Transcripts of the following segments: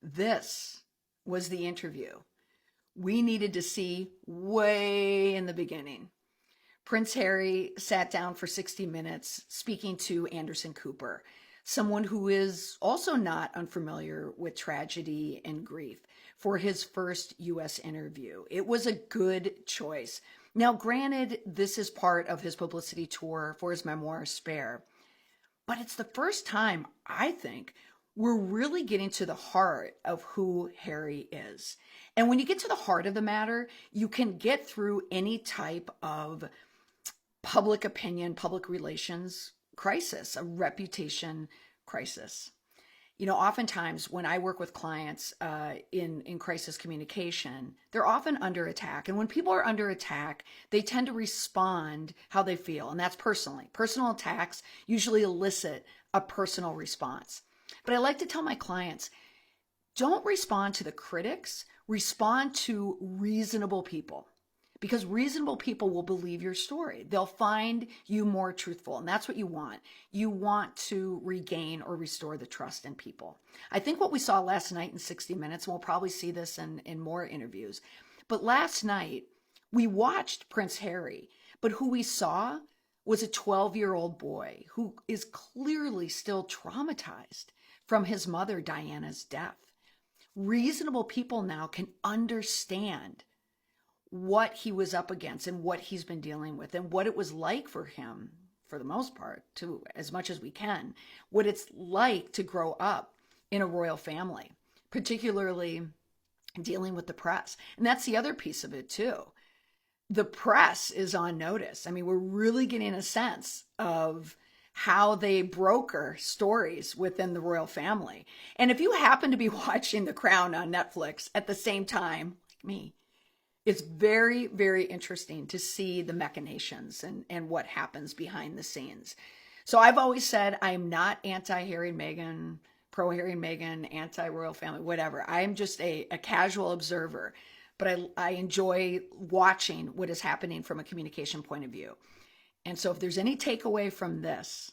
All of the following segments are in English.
This was the interview we needed to see way in the beginning. Prince Harry sat down for 60 minutes speaking to Anderson Cooper, someone who is also not unfamiliar with tragedy and grief, for his first US interview. It was a good choice. Now, granted, this is part of his publicity tour for his memoir, Spare, but it's the first time, I think, we're really getting to the heart of who Harry is. And when you get to the heart of the matter, you can get through any type of public opinion, public relations crisis, a reputation crisis. Oftentimes when I work with clients in crisis communication, they're often under attack. And when people are under attack, they tend to respond how they feel. And that's personally. Personal attacks usually elicit a personal response. But I like to tell my clients, don't respond to the critics, respond to reasonable people. Because reasonable people will believe your story. They'll find you more truthful. And that's what you want. You want to regain or restore the trust in people. I think what we saw last night in 60 Minutes, and we'll probably see this in more interviews, but last night we watched Prince Harry, but who we saw was a 12-year-old boy who is clearly still traumatized from his mother, Diana's death. Reasonable people now can understand what he was up against and what he's been dealing with and what it was like for him, for the most part, to as much as we can, what it's like to grow up in a royal family, particularly dealing with the press. And that's the other piece of it too. The press is on notice. I mean, we're really getting a sense of how they broker stories within the royal family. And if you happen to be watching The Crown on Netflix at the same time, like me, it's very, very interesting to see the machinations and what happens behind the scenes. So I've always said I'm not anti-Harry and Meghan, pro-Harry and Meghan, anti-royal family, whatever. I'm just a casual observer, but I enjoy watching what is happening from a communication point of view. And so if there's any takeaway from this,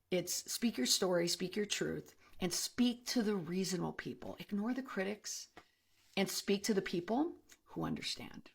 it's speak your story, speak your truth, and speak to the reasonable people. Ignore the critics and speak to the people who understand.